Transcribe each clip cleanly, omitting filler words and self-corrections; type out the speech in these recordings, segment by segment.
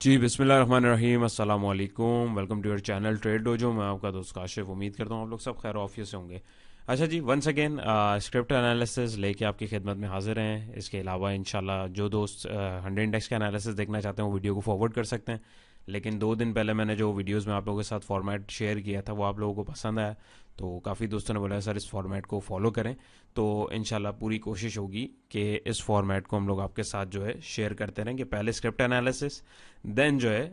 जी बिस्मिल्लाहिर्रहमानिर्रहीम अस्सलाम वालेकुम। Welcome to your channel trade dojo. मैं आपका दोस्त काशिफ। उम्मीद करता हूँ आप लोग सब खैर ऑफिस से होंगे। अच्छा जी, वंस अगेन स्क्रिप्ट एनालिसिस लेके आपकी खिदमत में हाजिर हैं। इसके अलावा इंशाल्लाह जो दोस्त 100 इंडेक्स का एनालिसिस देखना चाहते हैं वो वीडियो को फॉरवर्ड कर सकते हैं। लेकिन 2 दिन पहले मैंने जो वीडियोस में आप लोगों के साथ फॉर्मेट शेयर किया था वो आप लोगों को पसंद आया, तो काफ़ी दोस्तों ने बोला सर इस फॉर्मेट को फॉलो करें। तो इंशाल्लाह पूरी कोशिश होगी कि इस फॉर्मेट को हम लोग आपके साथ जो है शेयर करते रहेंगे। पहले स्क्रिप्ट एनालिसिस, देन जो है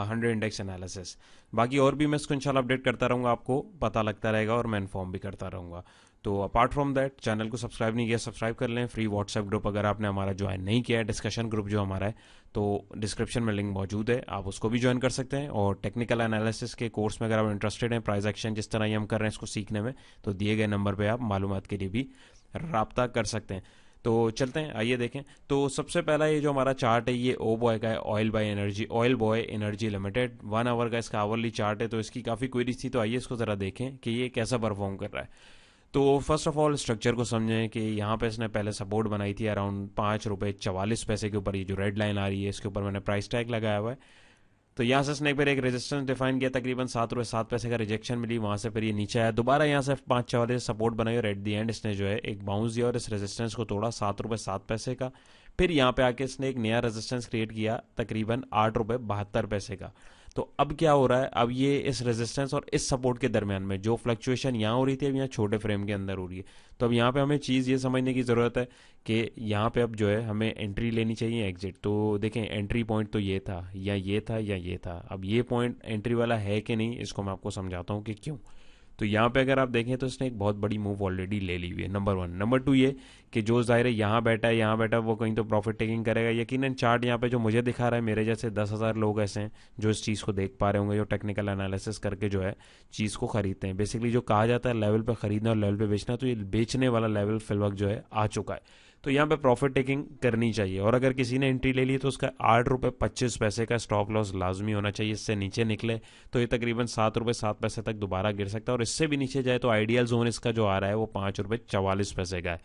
100 इंडेक्स एनालिसिस। बाकी और भी मैं इसको इंशाल्लाह अपडेट करता रहूँगा, आपको पता लगता रहेगा और मैं इन्फॉर्म भी करता रहूँगा। तो अपार्ट फ्रॉम दैट, चैनल को सब्सक्राइब नहीं किया सब्सक्राइब कर लें। फ्री व्हाट्सएप ग्रुप अगर आपने हमारा ज्वाइन नहीं किया है, डिस्कशन ग्रुप जो हमारा है, तो डिस्क्रिप्शन में लिंक मौजूद है, आप उसको भी ज्वाइन कर सकते हैं। और टेक्निकल एनालिसिस के कोर्स में अगर आप इंटरेस्टेड हैं, प्राइस एक्शन जिस तरह ये हम कर रहे हैं इसको सीखने में, तो दिए गए नंबर पर आप मालूमात के लिए भी राब्ता कर सकते हैं। तो चलते हैं, आइए देखें। तो सबसे पहला ये जो हमारा चार्ट है ये ओ बॉय का है, oil boy energy limited. 1 hour का इसका आवरली चार्ट है। तो इसकी काफ़ी क्वेरीज थी, तो आइए इसको ज़रा देखें कि ये कैसा परफॉर्म कर रहा है। तो फर्स्ट ऑफ ऑल स्ट्रक्चर को समझें कि यहाँ पे इसने पहले सपोर्ट बनाई थी अराउंड ₹5.44 के ऊपर। ये जो रेड लाइन आ रही है इसके ऊपर मैंने प्राइस टैग लगाया हुआ है। तो यहाँ से इसने एक बार एक रेजिस्टेंस डिफाइन किया, तकरीबन ₹7.07 का रिजेक्शन मिली, वहां से फिर ये नीचे आया, दोबारा यहाँ से 5.44 सपोर्ट बनाई और एट दी एंड इसने जो है एक बाउंस दिया और इस रेजिस्टेंस को तोड़ा ₹7.07 का। फिर यहाँ पे आके इसने एक नया रेजिस्टेंस क्रिएट किया तकरीबन ₹8.72 का। तो अब क्या हो रहा है, अब ये इस रेजिस्टेंस और इस सपोर्ट के दरमियान में जो फ्लक्चुएशन यहाँ हो रही थी अब यहाँ छोटे फ्रेम के अंदर हो रही है। तो अब यहाँ पे हमें चीज़ ये समझने की ज़रूरत है कि यहाँ पे अब जो है हमें एंट्री लेनी चाहिए, एग्जिट। तो देखें एंट्री पॉइंट तो ये था या ये था या ये था। अब ये पॉइंट एंट्री वाला है कि नहीं, इसको मैं आपको समझाता हूँ कि क्यों। तो यहाँ पे अगर आप देखें तो इसने एक बहुत बड़ी मूव ऑलरेडी ले ली हुई है, नंबर 1। नंबर 2 ये कि जो जाहिर है यहाँ बैठा है वो कहीं तो प्रॉफिट टेकिंग करेगा यकीनन। चार्ट यहाँ पे जो मुझे दिखा रहा है, मेरे जैसे 10,000 लोग ऐसे हैं जो इस चीज़ को देख पा रहे होंगे, जो टेक्निकल एनालिसिस करके जो है चीज़ को खरीदते हैं। बेसिकली जो कहा जाता है लेवल पे खरीदना और लेवल पे बेचना, तो ये बेचने वाला लेवल फिल वक्त जो है आ चुका है। तो यहाँ पे प्रॉफिट टेकिंग करनी चाहिए। और अगर किसी ने एंट्री ले ली तो उसका ₹8.25 का स्टॉप लॉस लाजमी होना चाहिए। इससे नीचे निकले तो ये तकरीबन ₹7.07 तक दोबारा गिर सकता है, और इससे भी नीचे जाए तो आइडियल जोन इसका जो आ रहा है वो ₹5.44 का है।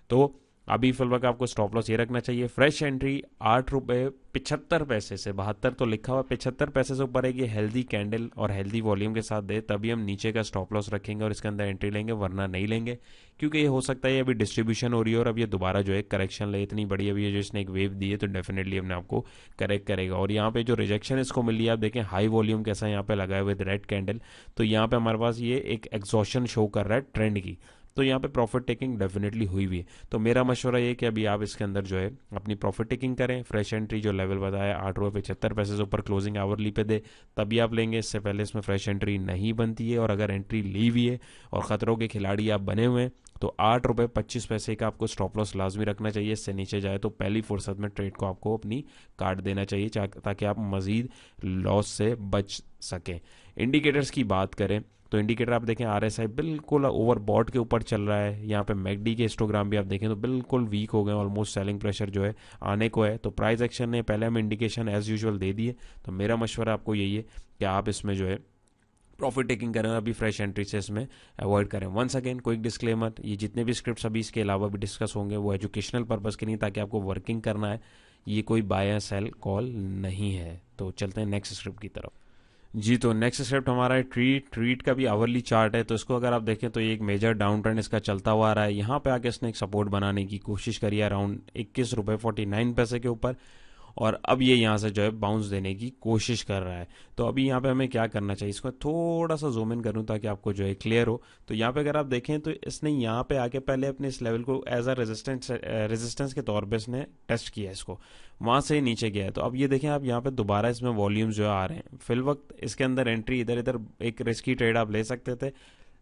तो अभी फिल वक्त आपको स्टॉप लॉस ये रखना चाहिए। फ्रेश एंट्री ₹8.75 से, 72 तो लिखा हुआ, 75 से ऊपर है ये हेल्दी कैंडल और हेल्दी वॉल्यूम के साथ दे, तभी हम नीचे का स्टॉप लॉस रखेंगे और इसके अंदर एंट्री लेंगे, वरना नहीं लेंगे। क्योंकि ये हो सकता है अभी डिस्ट्रीब्यूशन हो रही है और अब ये दोबारा जो है करेक्शन ले, इतनी बड़ी अभी ये जो इसने एक वेव दी है तो डेफिनेटली हमने आपको करेक्ट करेगा। और यहाँ पे जो रिजेक्शन इसको मिली है, आप देखें हाई वॉल्यूम कैसा यहाँ पे लगा है विद रेड कैंडल। तो यहाँ पे हमारे पास ये एक एग्जॉशन शो कर रहा है ट्रेंड की। तो यहाँ पे प्रॉफिट टेकिंग डेफिनेटली हुई भी है। तो मेरा मशवरा ये कि अभी आप इसके अंदर जो है अपनी प्रॉफिट टेकिंग करें। फ्रेश एंट्री जो लेवल बताया ₹8.75 से ऊपर क्लोजिंग आवरली पे दे, तभी आप लेंगे। इससे पहले इसमें फ्रेश एंट्री नहीं बनती है। और अगर एंट्री ली हुई है और खतरों के खिलाड़ी आप बने हुए हैं तो ₹8.25 का आपको स्टॉप लॉस लाजमी रखना चाहिए। इससे नीचे जाए तो पहली फुर्सत में ट्रेड को आपको अपनी काट देना चाहिए, ताकि आप मजीद लॉस से बच सकें। इंडिकेटर्स की बात करें तो इंडिकेटर आप देखें RSI बिल्कुल ओवरबॉट के ऊपर चल रहा है। यहाँ पे मैकडी के हिस्टोग्राम भी आप देखें तो बिल्कुल वीक हो गए, ऑलमोस्ट सेलिंग प्रेशर जो है आने को है। तो प्राइस एक्शन ने पहले हमें इंडिकेशन एज यूजुअल दे दी है। तो मेरा मशवरा आपको यही है कि आप इसमें जो है प्रॉफिट टेकिंग करें, अभी फ्रेश एंट्री से इसमें अवॉइड करें। वंस अगेन क्विक डिस्क्लेमर, ये जितने भी स्क्रिप्ट्स अभी इसके अलावा भी डिस्कस होंगे वो एजुकेशनल पर्पज़ के नहीं, ताकि आपको वर्किंग करना है। ये कोई बाय या सेल कॉल नहीं है। तो चलते हैं नेक्स्ट स्क्रिप्ट की तरफ। जी, तो नेक्स्ट स्टेप हमारा है ट्रीट का भी आवरली चार्ट है। तो इसको अगर आप देखें तो ये एक मेजर डाउन ट्रेंड इसका चलता हुआ आ रहा है। यहाँ पे आके इसने एक सपोर्ट बनाने की कोशिश करी है अराउंड ₹21.49 के ऊपर, और अब ये यहाँ से जो है बाउंस देने की कोशिश कर रहा है। तो अभी यहाँ पे हमें क्या करना चाहिए, इसको थोड़ा सा जूम इन करूँ ताकि आपको जो है क्लियर हो। तो यहाँ पे अगर आप देखें तो इसने यहाँ पे आके पहले अपने इस लेवल को एज अ रेजिस्टेंस के तौर पे इसने टेस्ट किया, इसको वहाँ से नीचे गया है। तो अब ये देखें आप यहाँ पे दोबारा इसमें वॉल्यूम्स जो आ रहे हैं, फिल वक्त इसके अंदर एंट्री इधर इधर एक रिस्की ट्रेड आप ले सकते थे,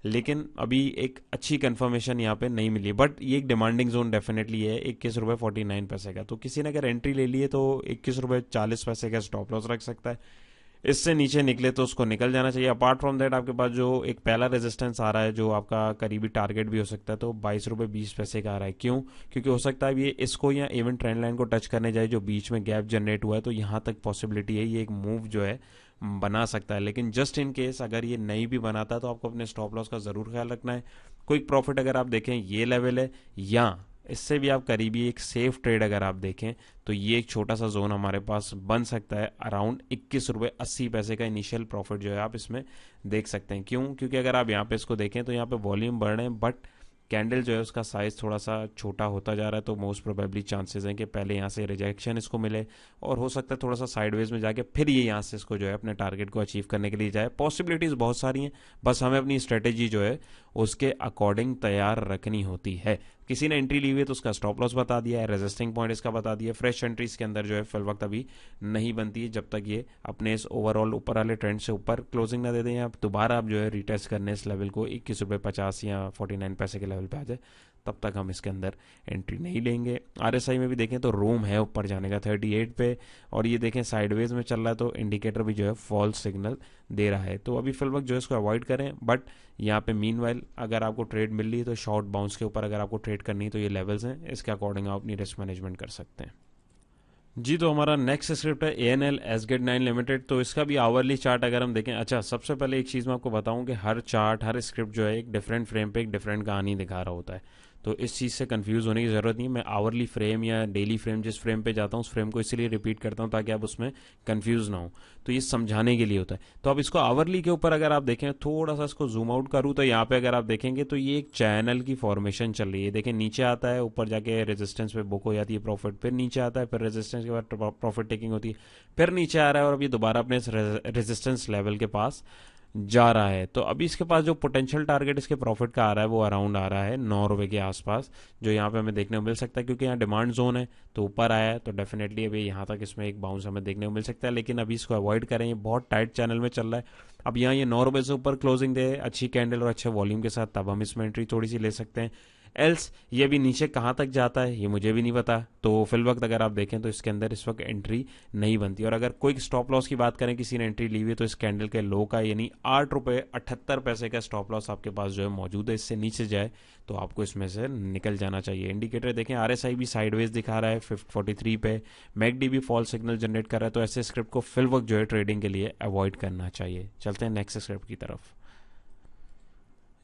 लेकिन अभी एक अच्छी कंफर्मेशन यहाँ पे नहीं मिली। बट ये एक डिमांडिंग जोन डेफिनेटली है ₹21.49 का। तो किसी ने अगर एंट्री ले ली है तो ₹21.40 का स्टॉप लॉस रख सकता है। इससे नीचे निकले तो उसको निकल जाना चाहिए। अपार्ट फ्रॉम दैट आपके पास जो एक पहला रेजिस्टेंस आ रहा है जो आपका करीबी टारगेट भी हो सकता है, तो ₹22.20 का आ रहा है। क्यों? क्योंकि हो सकता है ये इसको या इवन ट्रेंड लाइन को टच करने जाए जो बीच में गैप जनरेट हुआ है, तो यहाँ तक पॉसिबिलिटी है ये एक मूव जो है बना सकता है। लेकिन जस्ट इन केस अगर ये नहीं भी बनाता तो आपको अपने स्टॉप लॉस का ज़रूर ख्याल रखना है। क्विक प्रॉफिट अगर आप देखें ये लेवल है या इससे भी आप करीबी एक सेफ ट्रेड अगर आप देखें तो ये एक छोटा सा जोन हमारे पास बन सकता है। अराउंड 21 रुपये 80 पैसे का इनिशियल प्रॉफिट जो है आप इसमें देख सकते हैं। क्यों? क्योंकि अगर आप यहाँ पे इसको देखें तो यहाँ पे वॉल्यूम बढ़ रहे हैं, बट कैंडल जो है उसका साइज थोड़ा सा छोटा होता जा रहा है, तो मोस्ट प्रोबेबली चांसेस हैं कि पहले यहाँ से रिजेक्शन इसको मिले और हो सकता है थोड़ा सा साइडवेज में जाके फिर ये यहाँ से इसको जो है अपने टारगेट को अचीव करने के लिए जाए। पॉसिबिलिटीज बहुत सारी हैं, बस हमें अपनी स्ट्रेटेजी जो है उसके अकॉर्डिंग तैयार रखनी होती है। किसी ने एंट्री ली हुई है तो उसका स्टॉप लॉस बता दिया है, रेजिस्टिंग पॉइंट इसका बता दिया। फ्रेश एंट्रीज के अंदर जो है फिल वक्त अभी नहीं बनती है जब तक ये अपने इस ओवरऑल ऊपर वाले ट्रेंड से ऊपर क्लोजिंग ना दे दें, या दोबारा आप जो है रिटेस्ट करने इस लेवल को 21 रुपये 50 या 49 पैसे के लेवल पे आ जाए, तब तक हम इसके अंदर एंट्री नहीं लेंगे। आरएसआई में भी देखें तो रूम है ऊपर जाने का 38 पे, और ये देखें साइडवेज में चल रहा है तो इंडिकेटर भी जो है फॉल्स सिग्नल दे रहा है। तो अभी फिल वक्त जो है इसको अवॉइड करें, बट यहाँ पे मीनवाइल अगर आपको ट्रेड मिल रही है तो शॉर्ट बाउंस के ऊपर अगर आपको ट्रेड करनी है तो ये लेवल्स हैं, इसके अकॉर्डिंग आप अपनी रिस्क मैनेजमेंट कर सकते हैं। जी, तो हमारा नेक्स्ट स्क्रिप्ट है एएनएल एसगेट 9 लिमिटेड। तो इसका भी आवरली चार्ट अगर हम देखें, अच्छा सबसे पहले एक चीज़ मैं आपको बताऊं कि हर चार्ट हर स्क्रिप्ट जो है एक डिफरेंट फ्रेम पे एक डिफरेंट कहानी दिखा रहा होता है, तो इस चीज़ से कंफ्यूज होने की ज़रूरत नहीं है। मैं आवरली फ्रेम या डेली फ्रेम जिस फ्रेम पे जाता हूँ उस फ्रेम को इसीलिए रिपीट करता हूँ ताकि आप उसमें कंफ्यूज ना हो, तो ये समझाने के लिए होता है। तो अब इसको आवरली के ऊपर अगर आप देखें, थोड़ा सा इसको जूम आउट करूँ तो यहाँ पे अगर आप देखेंगे तो ये एक चैनल की फॉर्मेशन चल रही है। देखें नीचे आता है, ऊपर जाके रेजिस्टेंस पे बुक हो जाती है प्रॉफिट, फिर नीचे आता है, फिर रेजिस्टेंस के बाद प्रॉफिट टेकिंग होती है, फिर नीचे आ रहा है और अब ये दोबारा अपने रेजिस्टेंस लेवल के पास जा रहा है। तो अभी इसके पास जो पोटेंशियल टारगेट इसके प्रॉफिट का आ रहा है वो अराउंड आ रहा है 9 रुपए के आसपास, जो यहाँ पे हमें देखने को मिल सकता है। क्योंकि यहाँ डिमांड जोन है तो ऊपर आया है, तो डेफिनेटली अभी यहाँ तक इसमें एक बाउंस हमें देखने को मिल सकता है, लेकिन अभी इसको अवॉइड करें, ये बहुत टाइट चैनल में चल रहा है। अब यहाँ ये 9 रुपए से ऊपर क्लोजिंग दे अच्छी कैंडल और अच्छे वॉल्यूम के साथ, तब हम इसमें एंट्री थोड़ी सी ले सकते हैं। एल्स ये भी नीचे कहाँ तक जाता है ये मुझे भी नहीं पता, तो फिल वक्त अगर आप देखें तो इसके अंदर इस वक्त एंट्री नहीं बनती। और अगर कोई स्टॉप लॉस की बात करें, किसी ने एंट्री ली हुई है तो इस कैंडल के लो का यानी 8 रुपये 78 पैसे का स्टॉप लॉस आपके पास जो है मौजूद है। इससे नीचे जाए तो आपको इसमें से निकल जाना चाहिए। इंडिकेटर देखें, आरएसआई भी साइडवेज दिखा रहा है 43 पे, मैकडी भी फॉल सिग्नल जनरेट कर रहा है, तो ऐसे स्क्रिप्ट को फिल वक्त जो है ट्रेडिंग के लिए अवॉइड करना चाहिए। चलते हैं नेक्स्ट स्क्रिप्ट की तरफ।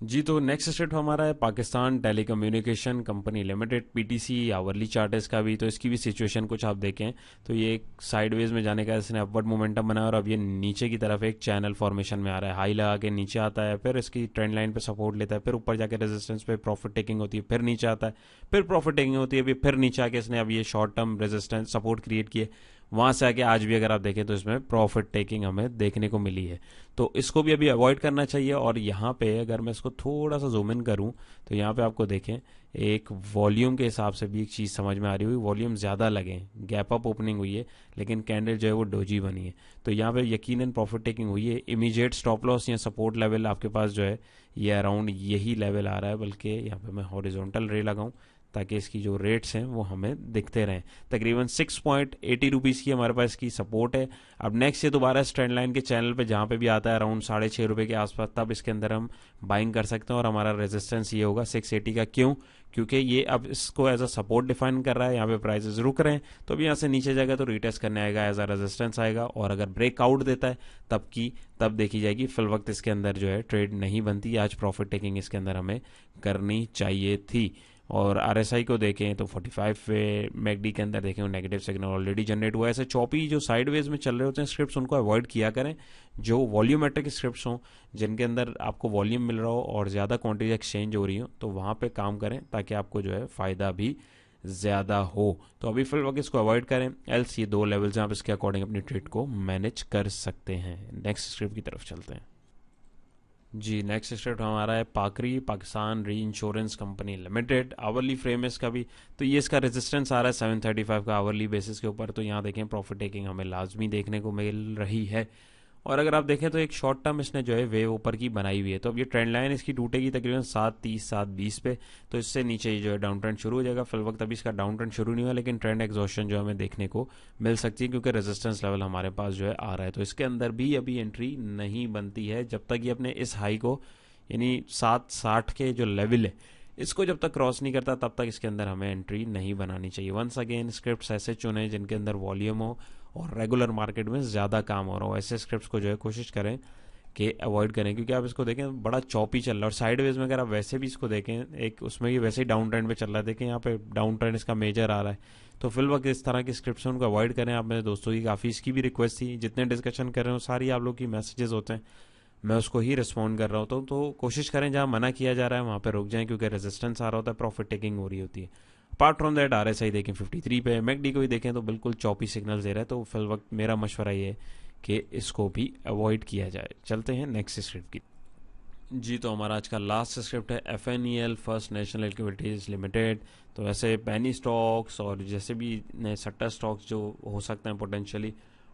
जी, तो नेक्स्ट स्टेट हमारा है Pakistan telecommunication company limited, PTC hourly chart है इसका भी। तो इसकी भी सिचुएशन कुछ आप देखें तो ये एक साइडवेज में जाने का इसने अपवर्ड मोमेंटम बनाया और अब ये नीचे की तरफ एक चैनल फॉर्मेशन में आ रहा है। हाई लगा के नीचे आता है, फिर इसकी ट्रेंड लाइन पे सपोर्ट लेता है, फिर ऊपर जाके रेजिस्टेंस पे प्रॉफिट टेकिंग होती है, फिर नीचे आता है, फिर प्रॉफिट टेकिंग होती है, फिर नीचे आके इसने अब ये short term resistance support create किए, वहां से आके आज भी अगर आप देखें तो इसमें प्रॉफिट टेकिंग हमें देखने को मिली है। तो इसको भी अभी अवॉइड करना चाहिए। और यहाँ पे अगर मैं इसको थोड़ा सा जूम इन करूँ तो यहाँ पे आपको देखें एक वॉल्यूम के हिसाब से भी एक चीज़ समझ में आ रही हुई, वॉल्यूम ज़्यादा लगे, गैप अप ओपनिंग हुई है लेकिन कैंडल जो है वो डोजी बनी है, तो यहाँ पे यकीनन प्रॉफिट टेकिंग हुई है। इमीडिएट स्टॉप लॉस या सपोर्ट लेवल आपके पास जो है ये अराउंड यही लेवल आ रहा है, बल्कि यहाँ पे मैं हॉरिजॉन्टल रे लगाऊं ताकि इसकी जो रेट्स हैं वो हमें दिखते रहें। तकरीबन 6.80 रुपीज़ की हमारे पास इसकी सपोर्ट है। अब नेक्स्ट ये दोबारा इस ट्रेंड लाइन के चैनल पे जहाँ पे भी आता है अराउंड 6.5 रुपये के आसपास, तब इसके अंदर हम बाइंग कर सकते हैं और हमारा रेजिस्टेंस ये होगा 680 का। क्यों? क्योंकि ये अब इसको एज अ सपोर्ट डिफाइन कर रहा है, यहाँ पे प्राइसेस रुक रहे हैं, तो अभी यहाँ से नीचे जाएगा तो रीटेस्ट करने आएगा, एज अ रेजिस्टेंस आएगा, और अगर ब्रेकआउट देता है तब देखी जाएगी। फिल वक्त इसके अंदर जो है ट्रेड नहीं बनती, आज प्रॉफिट टेकिंग इसके अंदर हमें करनी चाहिए थी। और आरएसआई को देखें तो 45 पे, मैकडी के अंदर देखें नेगेटिव सिग्नल ऑलरेडी जनरेट हुआ है। ऐसे चौपी जो साइडवेज में चल रहे होते हैं स्क्रिप्ट्स उनको अवॉइड किया करें। जो वॉल्यूमेट्रिक स्क्रिप्ट्स हों जिनके अंदर आपको वॉल्यूम मिल रहा हो और ज़्यादा क्वांटिटी एक्सचेंज हो रही हो तो वहाँ पे काम करें ताकि आपको जो है फ़ायदा भी ज़्यादा हो। तो अभी फिल वक्त इसको अवॉइड करें, एल्स ये दो लेवल्स हैं आप इसके अकॉर्डिंग अपनी ट्रेड को मैनेज कर सकते हैं। नेक्स्ट स्क्रिप्ट की तरफ चलते हैं। जी, नेक्स्ट स्टेट हमारा है पाकरी पाकिस्तान री insurance company limited, hourly frame है इसका भी। तो ये इसका रेजिस्टेंस आ रहा है 735 का आवरली बेसिस के ऊपर, तो यहाँ देखें प्रॉफिट टेकिंग हमें लाजमी देखने को मिल रही है। और अगर आप देखें तो एक शॉर्ट टर्म इसने जो है वेव ऊपर की बनाई हुई है, तो अब ये ट्रेंड लाइन इसकी टूटेगी तकरीबन 7:30 7:20 पे, तो इससे नीचे जो है डाउन ट्रेंड शुरू हो जाएगा। फिल वक्त अभी इसका डाउन ट्रेंड शुरू नहीं हुआ लेकिन ट्रेंड एग्जॉशन जो हमें देखने को मिल सकती है क्योंकि रेजिस्टेंस लेवल हमारे पास जो है आ रहा है। तो इसके अंदर भी अभी एंट्री नहीं बनती है जब तक ये अपने इस हाई को यानी 760 के जो लेवल है इसको जब तक क्रॉस नहीं करता तब तक इसके अंदर हमें एंट्री नहीं बनानी चाहिए। वंस अगेन स्क्रिप्ट्स ऐसे चुने जिनके अंदर वॉल्यूम हो और रेगुलर मार्केट में ज़्यादा काम हो रहा हो, ऐसे स्क्रिप्ट्स को जो है कोशिश करें कि अवॉइड करें, क्योंकि आप इसको देखें बड़ा चॉपी चल रहा है। और साइडवेज में अगर आप वैसे भी इसको देखें, एक उसमें ये वैसे ही डाउन ट्रेंड पे चल रहा है, देखें यहाँ पे डाउन ट्रेंड इसका मेजर आ रहा है। तो फिल वक्त इस तरह की स्क्रिप्ट उनको अवॉइड करें। आप मेरे दोस्तों की काफ़ी इसकी भी रिक्वेस्ट थी, जितने डिस्कशन कर रहे हो सारी आप लोग की मैसेजेस होते हैं, मैं उसको ही रिस्पॉन्ड कर रहा होता हूँ। तो कोशिश करें जहाँ मना किया जा रहा है वहाँ पे रुक जाएं, क्योंकि रेजिस्टेंस आ रहा होता है, प्रॉफिट टेकिंग हो रही होती है। अपार्ट फ्रॉम दैट RSI देखें 53 पे, मैकडी को भी देखें तो बिल्कुल चौपी सिग्नल दे रहा है। तो फिल वक्त मेरा मशवरा ये है कि इसको भी अवॉइड किया जाए। चलते हैं नेक्स्ट स्क्रिप्ट की जी। तो हमारा आज का लास्ट स्क्रिप्ट है FNEL, first national equities limited. तो ऐसे पैनी स्टॉक्स और जैसे भी नए सट्टा स्टॉक्स जो हो सकते हैं पोटेंशियली,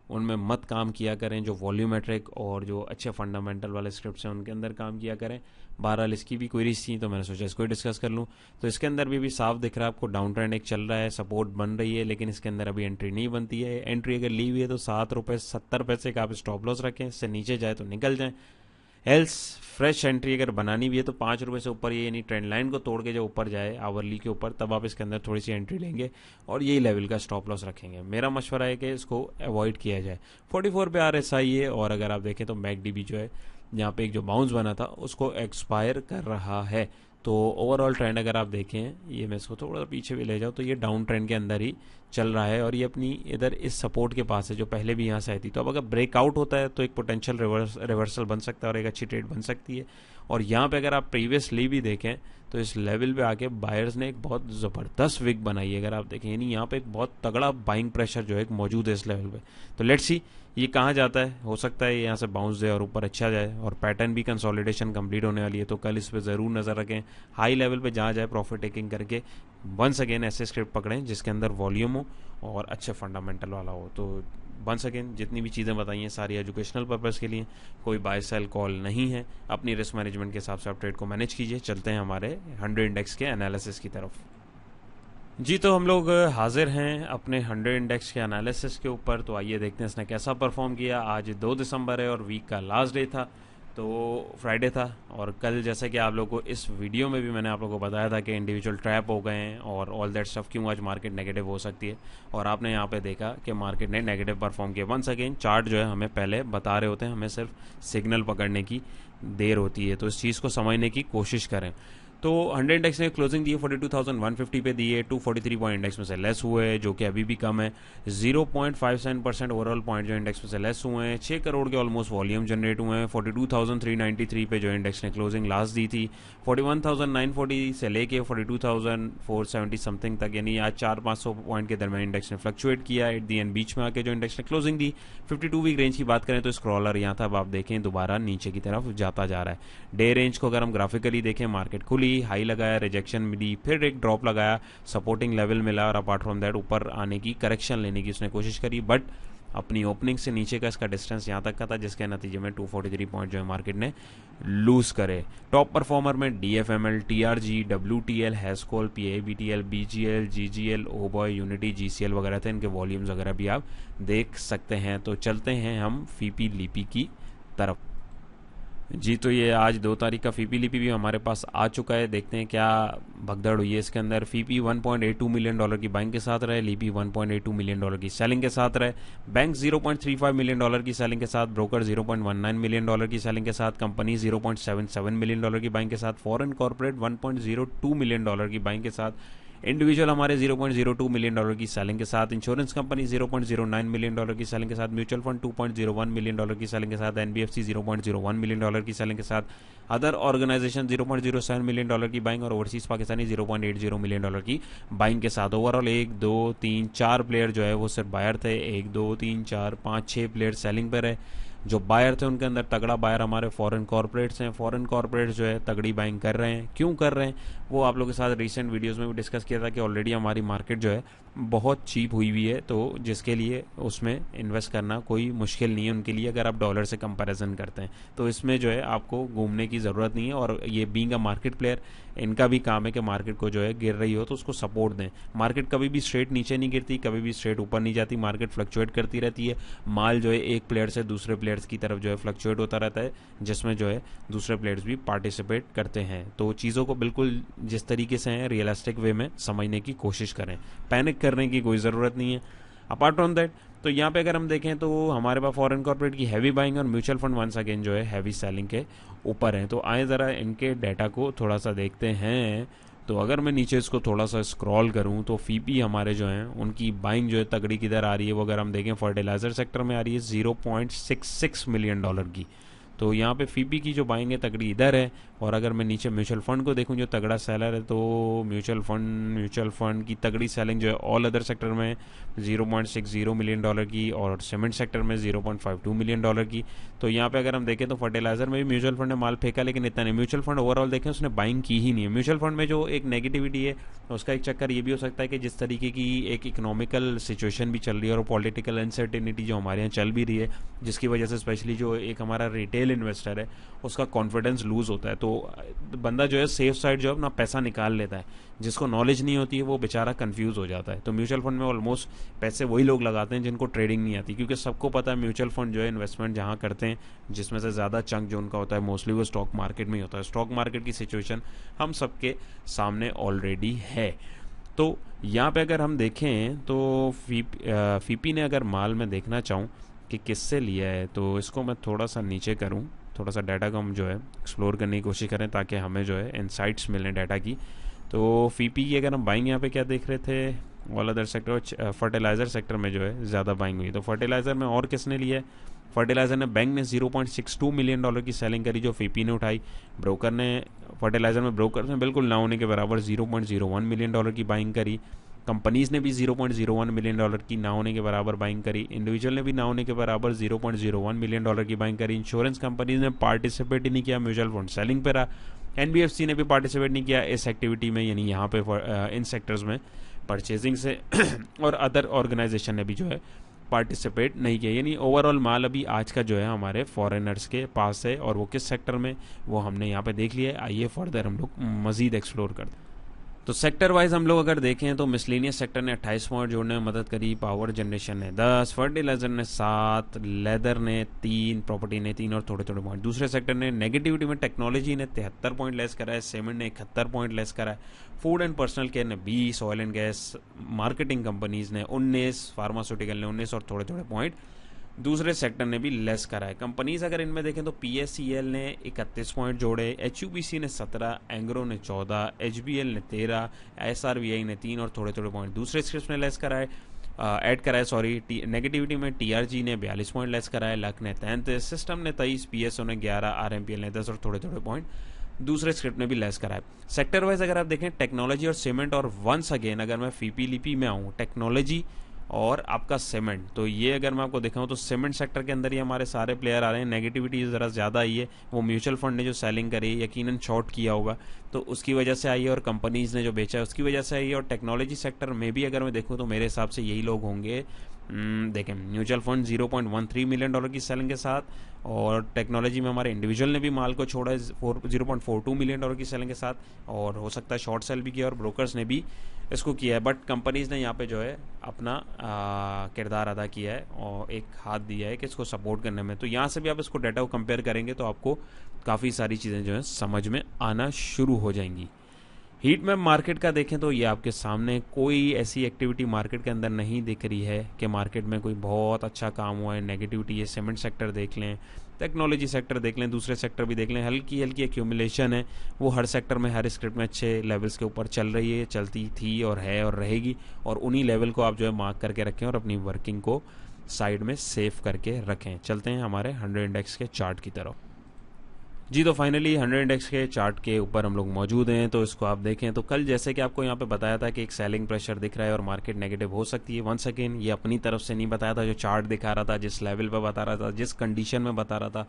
उनमें मत काम किया करें। जो वॉल्यूमेट्रिक और जो अच्छे फंडामेंटल वाले स्क्रिप्ट्स हैं उनके अंदर काम किया करें। बहरहाल इसकी भी क्वेरीज थी तो मैंने सोचा इसको ही डिस्कस कर लूँ। तो इसके अंदर भी साफ दिख रहा है आपको, डाउन ट्रेंड एक चल रहा है, सपोर्ट बन रही है, लेकिन इसके अंदर अभी एंट्री नहीं बनती है। एंट्री अगर ली हुई है तो ₹7.70 का आप स्टॉप लॉस रखें, इससे नीचे जाए तो निकल जाएं। एल्स फ्रेश एंट्री अगर बनानी भी है तो ₹5 से ऊपर, ये यानी ट्रेंड लाइन को तोड़ के जब ऊपर जाए आवरली के ऊपर, तब आप इसके अंदर थोड़ी सी एंट्री लेंगे और यही लेवल का स्टॉप लॉस रखेंगे। मेरा मशवरा है कि इसको अवॉइड किया जाए। 44 पे RSI है। और अगर आप देखें तो मैकडी भी जो है यहाँ पे एक जो बाउंस बना था उसको एक्सपायर कर रहा है। तो ओवरऑल ट्रेंड अगर आप देखें, ये मैं इसको थोड़ा पीछे भी ले जाऊँ तो ये डाउन ट्रेंड के अंदर ही चल रहा है और ये अपनी इधर इस सपोर्ट के पास है जो पहले भी यहाँ से आई थी। तो अब अगर ब्रेकआउट होता है तो एक पोटेंशियल रिवर्सल बन सकता है और एक अच्छी ट्रेड बन सकती है। और यहाँ पे अगर आप प्रीवियसली भी देखें तो इस लेवल पे आके बायर्स ने एक बहुत ज़बरदस्त विक बनाई है। अगर आप देखें यानी यहाँ पे एक बहुत तगड़ा बाइंग प्रेशर जो है मौजूद है इस लेवल पे। तो लेट्स सी ये कहाँ जाता है। हो सकता है यहाँ से बाउंस दे और ऊपर अच्छा जाए, और पैटर्न भी कंसोलिडेशन कंप्लीट होने वाली है। तो कल इस पे ज़रूर नज़र रखें, हाई लेवल पे जहाँ जाए प्रॉफिट टेकिंग करके वंस अगेन ऐसे स्क्रिप्ट पकड़ें जिसके अंदर वॉल्यूम हो और अच्छे फंडामेंटल वाला हो। तो वंस अगेन जितनी भी चीज़ें बताई हैं सारी एजुकेशनल पर्पज़ के लिए, कोई बाय सेल कॉल नहीं है। अपनी रिस्क मैनेजमेंट के हिसाब से आप ट्रेड को मैनेज कीजिए। चलते हैं हमारे 100 इंडेक्स के एनालिसिस की तरफ जी। तो हम लोग हाजिर हैं अपने 100 इंडेक्स के एनालिसिस के ऊपर। तो आइए देखते हैं इसने कैसा परफॉर्म किया। आज 2 दिसंबर है और वीक का लास्ट डे था, तो फ्राइडे था। और कल जैसे कि आप लोगों को इस वीडियो में भी मैंने आप लोगों को बताया था कि इंडिविजुअल ट्रैप हो गए हैं और ऑल दैट स्टफ, क्यों आज मार्केट नेगेटिव हो सकती है। और आपने यहाँ पे देखा कि मार्केट ने नेगेटिव परफॉर्म किया। वंस अगेन चार्ट जो है हमें पहले बता रहे होते हैं, हमें सिर्फ सिग्नल पकड़ने की देर होती है। तो इस चीज़ को समझने की कोशिश करें। तो 100 इंडेक्स ने क्लोजिंग दी है 42,150 पे दी है। 243 पॉइंट इंडेक्स में से लेस हुए हैं, जो कि अभी भी कम है। 0.57% ओवरऑल पॉइंट जो इंडेक्स में से लेस हुए हैं। 6 करोड़ के ऑलमोस्ट वॉल्यूम जनरेट हुए हैं। 42,393 पे जो इंडेक्स ने क्लोजिंग लास्ट दी थी। 41,940 से लेके 42,470 समथिंग तक, यानी आज 400-500 पॉइंट के दरमियान इंडेक्स ने फ्लक्चुएट किया। एट दी एंड बीच में आके जो इंडेक्स ने क्लोजिंग दी 52 वीक रेंज की बात करें तो स्क्रॉलर यहाँ था, अब आप देखें दोबारा नीचे की तरफ जाता जा रहा है। डे रेंज को अगर हम ग्राफिकली देखें, मार्केट खुली, हाई लगाया, रिजेक्शन मिली, फिर एक ड्रॉप लगाया, सपोर्टिंग लेवल मिला, और अपार्ट फ्रॉम दैट ऊपर आने की, करेक्शन लेने की उसने कोशिश करी, बट अपनी ओपनिंग से नीचे का इसका डिस्टेंस यहाँ तक का था, जिसके नतीजे में 243 पॉइंट जो है मार्केट ने लूज करे। टॉप परफॉर्मर में DFML, TRG, WTL, Hascol, PABTL, BGL, GGL, ओबॉय, यूनिटी, GCL वगैरह थे। इनके वॉल्यूम्स वगैरह भी आप देख सकते हैं। तो चलते हैं हम फीपी लीपी की तरफ जी। तो ये आज 2 तारीख का फीपी लिपि भी हमारे पास आ चुका है। देखते हैं क्या भगदड़ हुई है इसके अंदर। फीपी $1.82 मिलियन की बाइंग के साथ रहे, लीपी $1.82 मिलियन की सेलिंग के साथ रहे, बैंक $0.35 मिलियन की सेलिंग के साथ, ब्रोकर $0.19 मिलियन की सेलिंग के साथ, कंपनी $0.77 मिलियन की बाइंग के साथ, फॉरेन कॉर्पोरेट $1.02 मिलियन की बाइंग के साथ, इंडिविजुअल हमारे $0.02 मिलियन की सेलिंग के साथ, इंश्योरेंस कंपनी $0.09 मिलियन की सेलिंग के साथ, म्यूचुअल फंड $2.01 मिलियन की सेलिंग के साथ, NBFC $0.01 मिलियन की सेलिंग के साथ, अदर ऑर्गेनाइजेशन $0.07 मिलियन की बाइंग, और ओवरसीज पाकिस्तानी $0.80 मिलियन की बाइंग के साथ। ओवरऑल 1 2 3 4 प्लेयर जो है वो सिर्फ बायर थे। 1 2 3 4 5 6 प्लेयर सेलिंग पर है। जो बायर थे उनके अंदर तगड़ा बायर हमारे फॉरेन कॉर्पोरेट्स हैं। फॉरेन कॉर्पोरेट्स जो है तगड़ी बाइंग कर रहे हैं। क्यों कर रहे हैं वो आप लोगों के साथ रिसेंट वीडियोस में भी डिस्कस किया था कि ऑलरेडी हमारी मार्केट जो है बहुत चीप हुई हुई है, तो जिसके लिए उसमें इन्वेस्ट करना कोई मुश्किल नहीं है उनके लिए, अगर आप डॉलर से कंपैरिजन करते हैं। तो इसमें जो है आपको घूमने की ज़रूरत नहीं है। और ये बीइंग अ मार्केट प्लेयर, इनका भी काम है कि मार्केट को जो है गिर रही हो तो उसको सपोर्ट दें। मार्केट कभी भी स्ट्रेट नीचे नहीं गिरती, कभी भी स्ट्रेट ऊपर नहीं जाती, मार्केट फ्लक्चुएट करती रहती है। माल जो है एक प्लेयर से दूसरे प्लेयर्स की तरफ जो है फ्लक्चुएट होता रहता है, जिसमें जो है दूसरे प्लेयर्स भी पार्टिसिपेट करते हैं। तो चीज़ों को बिल्कुल जिस तरीके से हैं रियलिस्टिक वे में समझने की कोशिश करें। पैनिक करने की कोई ज़रूरत नहीं है। अपार्ट फ्रॉम दैट, तो यहाँ पे अगर हम देखें तो हमारे पास फॉरेन कॉर्पोरेट की हैवी बाइंग और म्यूचुअल फंड वंस अगेन जो है हैवी सेलिंग के ऊपर हैं। तो आए ज़रा इनके डाटा को थोड़ा सा देखते हैं। तो अगर मैं नीचे इसको थोड़ा सा स्क्रॉल करूं तो फीपी हमारे जो हैं उनकी बाइंग जो है तगड़ी किधर आ रही है, वो अगर हम देखें फर्टिलाइजर सेक्टर में आ रही है $0.66 मिलियन की। तो यहाँ पे फीपी की जो बाइंग है तगड़ी इधर है। और अगर मैं नीचे म्यूचुअल फंड को देखूं जो तगड़ा सेलर है, तो म्यूचुअल फंड की तगड़ी सेलिंग जो है ऑल अदर सेक्टर में $0.60 मिलियन की और सीमेंट सेक्टर में $0.52 मिलियन की। तो यहाँ पे अगर हम देखें तो फर्टिलाइजर में भी म्यूचुअल फंड ने माल फेंका, लेकिन इतना नहीं। म्यूचुअल फंड ओवरऑल देखें उसने बाइंग की ही नहीं है। म्यूचुअल फंड में जो एक नेगेटिविटी है उसका एक चक्कर ये भी हो सकता है कि जिस तरीके की एक इकोनॉमिकल सिचुएशन भी चल रही है और पॉलिटिकल अनसर्टेनिटी जो हमारे यहाँ चल भी रही है, जिसकी वजह से स्पेशली जो एक हमारा रिटेल इन्वेस्टर है उसका कॉन्फिडेंस लूज होता है। तो बंदा जो है सेफ साइड जो है अपना पैसा निकाल लेता है। जिसको नॉलेज नहीं होती है वो बेचारा कंफ्यूज हो जाता है। तो म्यूचुअल फंड में ऑलमोस्ट पैसे वही लोग लगाते हैं जिनको ट्रेडिंग नहीं आती, क्योंकि सबको पता है म्यूचुअल फंड जो है इन्वेस्टमेंट जहाँ करते हैं जिसमें से ज़्यादा चंक जो उनका होता है मोस्टली वो स्टॉक मार्केट में ही होता है। स्टॉक मार्केट की सिचुएशन हम सबके सामने ऑलरेडी है। तो यहाँ पे अगर हम देखें तो फीपी ने अगर माल में देखना चाहूँ कि किससे लिया है, तो इसको मैं थोड़ा सा नीचे करूँ, थोड़ा सा डाटा को हम जो है एक्सप्लोर करने की कोशिश करें ताकि हमें जो है इनसाइट्स मिलें डाटा की। तो फीपी की अगर हम बाइंग यहाँ पे क्या देख रहे थे, all other sector, fertiliser sector में जो है ज़्यादा बाइंग हुई। तो फर्टिलाइजर में और किसने लिया है, फर्टिलाइजर ने बैंक ने $0.62 मिलियन की सेलिंग करी जो फीपी ने उठाई। ब्रोकर ने फर्टिलाइजर में ब्रोकर ने बिल्कुल ना होने के बराबर $0.01 मिलियन की बाइंग करी। कंपनीज ने भी $0.01 मिलियन की ना होने के बराबर बाइंग करी। इंडिविजुअल ने भी ना होने के बराबर $0.01 मिलियन की बाइंग करी। इंश्योरेंस कंपनीज ने पार्टिसिपेट ही नहीं किया, म्यूचुअल फंड सेलिंग पे रहा। एनबीएफसी ने भी पार्टिसिपेट नहीं किया इस एक्टिविटी में, यानी यहाँ पे इन सेक्टर्स में परचेजिंग से और अदर ऑर्गेनाइजेशन ने भी जो है पार्टिसिपेट नहीं किया। यानी ओवरऑल माल अभी आज का जो है हमारे फॉरेनर्स के पास है, और वो किस सेक्टर में वो हमने यहाँ पे देख लिया है। आइए फर्दर हम लोग मजीद एक्सप्लोर करते हैं। तो सेक्टर वाइज हम लोग अगर देखें तो मिसलेनियस सेक्टर ने 28 पॉइंट जोड़ने में मदद करी, पावर जनरेशन ने 10, फर्टिलाइजर ने 7, लेदर ने 3, प्रॉपर्टी ने 3 और थोड़े थोड़े पॉइंट। दूसरे सेक्टर ने नेगेटिविटी में टेक्नोलॉजी ने 73 पॉइंट लेस करा है, सीमेंट ने 71 पॉइंट लेस करा है, फूड एंड पर्सनल केयर ने 20, oil and gas marketing companies ने 19, फार्मास्यूटिकल ने 19 और थोड़े थोड़े पॉइंट दूसरे सेक्टर ने भी लेस करा है। कंपनीज अगर इनमें देखें तो पीएससीएल ने 31 पॉइंट जोड़े, एचयूबीसी ने 17, एंग्रो ने 14, एचबीएल ने 13, एसआरवीआई ने 3 और थोड़े थोड़े पॉइंट दूसरे स्क्रिप्ट ने लेस करा है, ऐड करा है सॉरी। नेगेटिविटी में टीआरजी ने 42 पॉइंट लेस करा है, लक ने 33, सिस्टम ने 23, पीएसओ ने 11, आरएमपीएल ने 10 और थोड़े थोड़े पॉइंट दूसरे स्क्रिप्ट ने भी लेस करा है। सेक्टर वाइज अगर आप देखें टेक्नोलॉजी और सीमेंट, और वंस अगेन अगर मैं फीपी लिपी में आऊँ टेक्नोलॉजी और आपका सीमेंट, तो ये अगर मैं आपको दिखाऊं तो सीमेंट सेक्टर के अंदर ही हमारे सारे प्लेयर आ रहे हैं। नेगेटिविटी ज़रा ज़्यादा आई है, वो म्यूचुअल फंड ने जो सेलिंग करी यकीनन शॉर्ट किया होगा तो उसकी वजह से आई है, और कंपनीज ने जो बेचा है उसकी वजह से आई है। और टेक्नोलॉजी सेक्टर में भी अगर मैं देखूँ तो मेरे हिसाब से यही लोग होंगे। देखें म्यूचुअल फंड $0.13 मिलियन की सेलिंग के साथ, और टेक्नोलॉजी में हमारे इंडिविजुअल ने भी माल को छोड़ा है $0.42 मिलियन की सेलिंग के साथ, और हो सकता है शॉर्ट सेल भी किया और ब्रोकर्स ने भी इसको किया है। बट कंपनीज ने यहाँ पे जो है अपना किरदार अदा किया है और एक हाथ दिया है कि इसको सपोर्ट करने में। तो यहाँ से भी आप इसको डाटा को कंपेयर करेंगे तो आपको काफ़ी सारी चीज़ें जो है समझ में आना शुरू हो जाएंगी। हीट मैप मार्केट का देखें तो ये आपके सामने कोई ऐसी एक्टिविटी मार्केट के अंदर नहीं दिख रही है कि मार्केट में कोई बहुत अच्छा काम हुआ है। नेगेटिविटी है, सीमेंट सेक्टर देख लें, टेक्नोलॉजी सेक्टर देख लें, दूसरे सेक्टर भी देख लें, हल्की हल्की एक्यूमुलेशन है, वो हर सेक्टर में हर स्क्रिप्ट में अच्छे लेवल्स के ऊपर चल रही है, चलती थी और है और रहेगी। और उन्हीं लेवल को आप जो है मार्क करके रखें और अपनी वर्किंग को साइड में सेव करके रखें। चलते हैं हमारे 100 इंडेक्स के चार्ट की तरफ। जी तो फाइनली 100 इंडेक्स के चार्ट के ऊपर हम लोग मौजूद हैं। तो इसको आप देखें तो कल जैसे कि आपको यहाँ पे बताया था कि एक सेलिंग प्रेशर दिख रहा है और मार्केट नेगेटिव हो सकती है। वंस अगेन ये अपनी तरफ से नहीं बताया था, जो चार्ट दिखा रहा था, जिस लेवल पे बता रहा था, जिस कंडीशन में बता रहा था,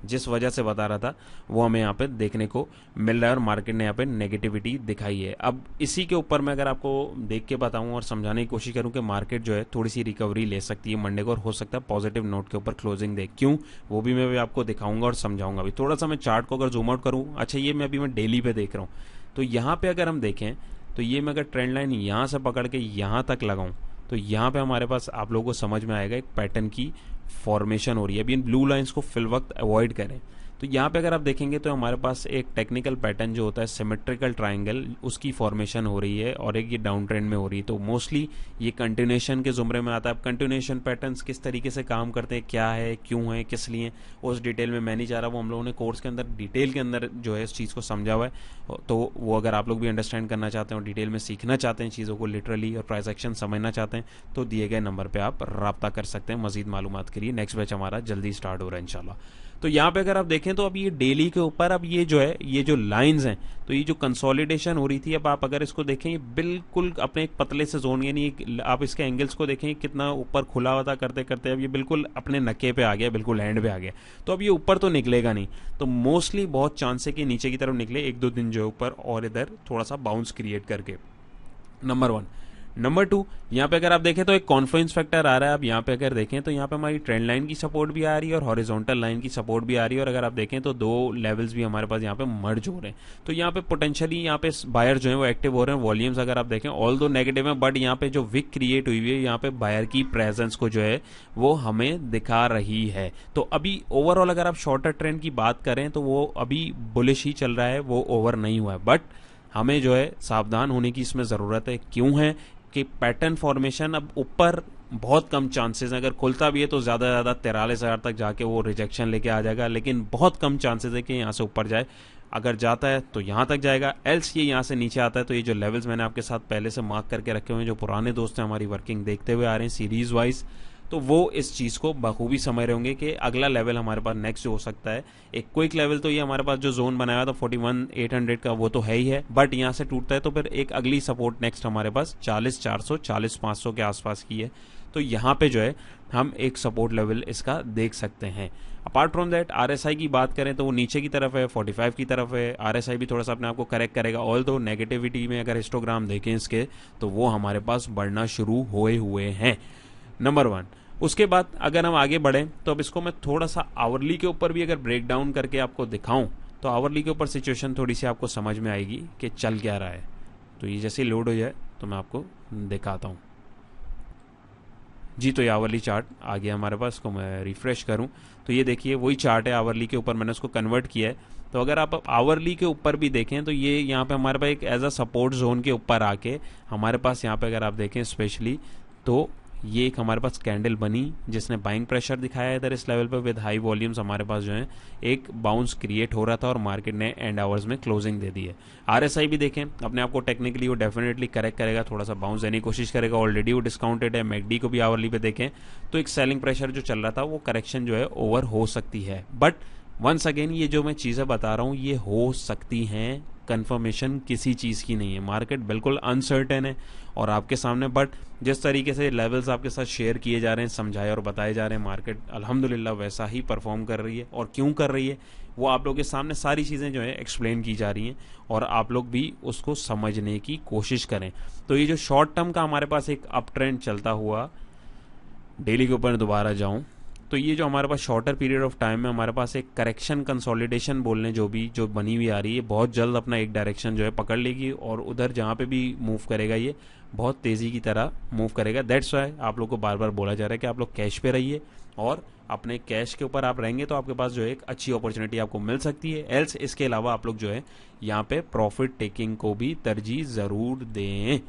जिस वजह से बता रहा था, वो हमें यहाँ पे देखने को मिल रहा है और मार्केट ने यहाँ पे नेगेटिविटी दिखाई है। अब इसी के ऊपर मैं अगर आपको देख के बताऊँ और समझाने की कोशिश करूँ कि मार्केट जो है थोड़ी सी रिकवरी ले सकती है मंडे को, और हो सकता है पॉजिटिव नोट के ऊपर क्लोजिंग दे। क्यों, वो भी मैं आपको दिखाऊंगा और समझाऊंगा। अभी थोड़ा सा मैं चार्ट को अगर जूम आउट करूँ, अच्छा ये मैं डेली पे देख रहा हूँ, तो यहाँ पे अगर हम देखें तो ये मैं अगर ट्रेंड लाइन यहाँ से पकड़ के यहाँ तक लगाऊँ तो यहाँ पे हमारे पास आप लोगों को समझ में आएगा एक पैटर्न की फॉर्मेशन हो रही है। अभी इन ब्लू लाइंस को फिल वक्त अवॉइड करें। तो यहाँ पे अगर आप देखेंगे तो हमारे पास एक टेक्निकल पैटर्न जो होता है सिमेट्रिकल ट्राइंगल, उसकी फॉर्मेशन हो रही है और एक ये डाउन ट्रेंड में हो रही है। तो मोस्टली ये कंटिन्यूएशन के जुमरे में आता है। अब कंटिन्यूएशन पैटर्न्स किस तरीके से काम करते हैं, क्या है, क्यों है, किस लिए, उस डिटेल में मैं नहीं चाह रहा, वो हम लोगों ने कोर्स के अंदर डिटेल के अंदर जो है इस चीज़ को समझा हुआ है। तो वो अगर आप लोग भी अंडरस्टैंड करना चाहते हैं और डिटेल में सीखना चाहते हैं चीज़ों को लिटरली और प्राइस एक्शन समझना चाहते हैं तो दिए गए नंबर पर आप रब्ता कर सकते हैं मजीद मालूमात के लिए। नेक्स्ट बैच हमारा जल्दी स्टार्ट हो रहा है इंशाल्लाह। तो यहाँ पे अगर आप देखें तो अब ये डेली के ऊपर अब ये जो है ये जो लाइंस हैं, तो ये जो कंसोलिडेशन हो रही थी, अब आप अगर इसको देखें ये बिल्कुल अपने एक पतले से जोन, यानी आप इसके एंगल्स को देखें कितना ऊपर खुला हुआ था करते करते अब ये बिल्कुल अपने नक्के पे आ गया, बिल्कुल एंड पे आ गया। तो अब ये ऊपर तो निकलेगा नहीं, तो मोस्टली बहुत चांस है कि नीचे की तरफ निकले एक दो दिन जो है ऊपर और इधर थोड़ा सा बाउंस क्रिएट करके। नंबर 1। नंबर 2, यहाँ पे अगर आप देखें तो एक कॉन्फ्लुएंस फैक्टर आ रहा है। आप यहाँ पे अगर देखें तो यहाँ पे हमारी ट्रेंड लाइन की सपोर्ट भी आ रही है और हॉरिजॉन्टल लाइन की सपोर्ट भी आ रही है, और अगर आप देखें तो दो लेवल्स भी हमारे पास यहाँ पे मर्ज हो रहे हैं। तो यहाँ पे पोटेंशियली यहाँ पे बायर जो है वो एक्टिव हो रहे हैं। वॉल्यूम्स अगर आप देखें ऑल दो नेगेटिव है, बट यहाँ पे जो विक क्रिएट हुई है यहाँ पे बायर की प्रेजेंस को जो है वो हमें दिखा रही है। तो अभी ओवरऑल अगर आप शॉर्टर ट्रेंड की बात करें तो वो अभी बुलिश ही चल रहा है, वो ओवर नहीं हुआ है, बट हमें जो है सावधान होने की इसमें ज़रूरत है। क्यों है कि पैटर्न फॉर्मेशन अब ऊपर बहुत कम चांसेस हैं, अगर खुलता भी है तो ज़्यादा से ज़्यादा 43,000 तक जाके वो रिजेक्शन लेके आ जाएगा, लेकिन बहुत कम चांसेस है कि यहाँ से ऊपर जाए। अगर जाता है तो यहाँ तक जाएगा, एल्स ये यहाँ से नीचे आता है तो ये जो लेवल्स मैंने आपके साथ पहले से मार्क करके रखे हुए हैं, जो पुराने दोस्त हैं हमारी वर्किंग देखते हुए आ रहे हैं सीरीज वाइज, तो वो इस चीज़ को बखूबी समझ रहे होंगे कि अगला लेवल हमारे पास नेक्स्ट जो हो सकता है। एक क्विक लेवल तो ये हमारे पास जो जोन बनाया था 41,800 का वो तो है ही है, बट यहाँ से टूटता है तो फिर एक अगली सपोर्ट नेक्स्ट हमारे पास 40,400 40,500 के आसपास की है। तो यहाँ पे जो है हम एक सपोर्ट लेवल इसका देख सकते हैं। अपार्ट फ्रॉम दैट RSI की बात करें तो वो नीचे की तरफ है, 45 की तरफ है। RSI भी थोड़ा सा अपने आप को करेक्ट करेगा, ऑल दो नेगेटिविटी में अगर हिस्टोग्राम देखें इसके तो वो हमारे पास बढ़ना शुरू हुए हैं। नंबर 1। उसके बाद अगर हम आगे बढ़ें तो अब इसको मैं थोड़ा सा आवरली के ऊपर भी अगर ब्रेक डाउन करके आपको दिखाऊं तो आवरली के ऊपर सिचुएशन थोड़ी सी आपको समझ में आएगी कि चल क्या रहा है। तो ये जैसे लोड हो जाए तो मैं आपको दिखाता हूं जी। तो ये आवरली चार्ट आ गया हमारे पास, इसको मैं रिफ्रेश करूं तो ये देखिए वही चार्ट है आवरली के ऊपर, मैंने उसको कन्वर्ट किया है। तो अगर आप आवरली के ऊपर भी देखें तो ये यहाँ पे हमारे पास एक एज अ सपोर्ट जोन के ऊपर आके हमारे पास यहाँ पे अगर आप देखें स्पेशली तो ये एक हमारे पास कैंडल बनी जिसने बाइंग प्रेशर दिखाया है इधर इस लेवल पे विद हाई वॉल्यूम्स। हमारे पास जो है एक बाउंस क्रिएट हो रहा था और मार्केट ने एंड आवर्स में क्लोजिंग दे दी है। RSI भी देखें अपने आप को टेक्निकली वो डेफिनेटली करेक्ट करेगा, थोड़ा सा बाउंस देने की कोशिश करेगा, ऑलरेडी वो डिस्काउंटेड है। MACD को भी आवरली पे देखें तो एक सेलिंग प्रेशर जो चल रहा था वो करेक्शन जो है ओवर हो सकती है, बट वंस अगेन ये जो मैं चीज़ें बता रहा हूँ ये हो सकती हैं, कंफर्मेशन किसी चीज़ की नहीं है। मार्केट बिल्कुल अनसर्टेन है और आपके सामने, बट जिस तरीके से लेवल्स आपके साथ शेयर किए जा रहे हैं, समझाए और बताए जा रहे हैं, मार्केट अल्हम्दुलिल्लाह वैसा ही परफॉर्म कर रही है। और क्यों कर रही है वो आप लोगों के सामने सारी चीज़ें जो है एक्सप्लेन की जा रही हैं और आप लोग भी उसको समझने की कोशिश करें। तो ये जो शॉर्ट टर्म का हमारे पास एक अप ट्रेंड चलता हुआ, डेली के ऊपर दोबारा जाऊं तो ये जो हमारे पास शॉर्टर पीरियड ऑफ टाइम में हमारे पास एक करेक्शन कंसोलिडेशन बोलने जो बनी हुई आ रही है, बहुत जल्द अपना एक डायरेक्शन जो है पकड़ लेगी और उधर जहाँ पे भी मूव करेगा ये बहुत तेज़ी की तरह मूव करेगा। दैट्स वाई आप लोग को बार बार बोला जा रहा है कि आप लोग कैश पे रहिए और अपने कैश के ऊपर आप रहेंगे तो आपके पास जो है एक अच्छी अपॉर्चुनिटी आपको मिल सकती है। एल्स इसके अलावा आप लोग जो है यहाँ पे प्रॉफिट टेकिंग को भी तरजीह ज़रूर दें।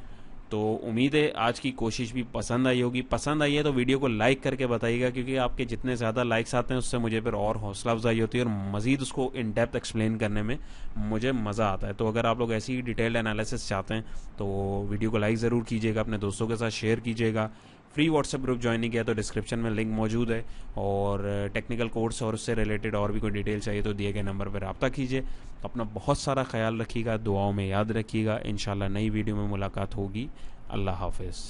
तो उम्मीद है आज की कोशिश भी पसंद आई होगी। पसंद आई है तो वीडियो को लाइक करके बताइएगा, क्योंकि आपके जितने ज़्यादा लाइक्स आते हैं उससे मुझे फिर और हौसला अफजाई होती है और मज़ीद उसको इन डेप्थ एक्सप्लेन करने में मुझे मज़ा आता है। तो अगर आप लोग ऐसी डिटेल्ड एनालिसिस चाहते हैं तो वीडियो को लाइक ज़रूर कीजिएगा, अपने दोस्तों के साथ शेयर कीजिएगा। फ्री व्हाट्सएप ग्रुप ज्वाइन नहीं किया तो डिस्क्रिप्शन में लिंक मौजूद है, और टेक्निकल कोर्स और उससे रिलेटेड और भी कोई डिटेल चाहिए तो दिए गए नंबर पर रब्ता कीजिए। अपना बहुत सारा ख्याल रखिएगा, दुआओं में याद रखिएगा। इंशाल्लाह नई वीडियो में मुलाकात होगी। अल्लाह हाफिज़।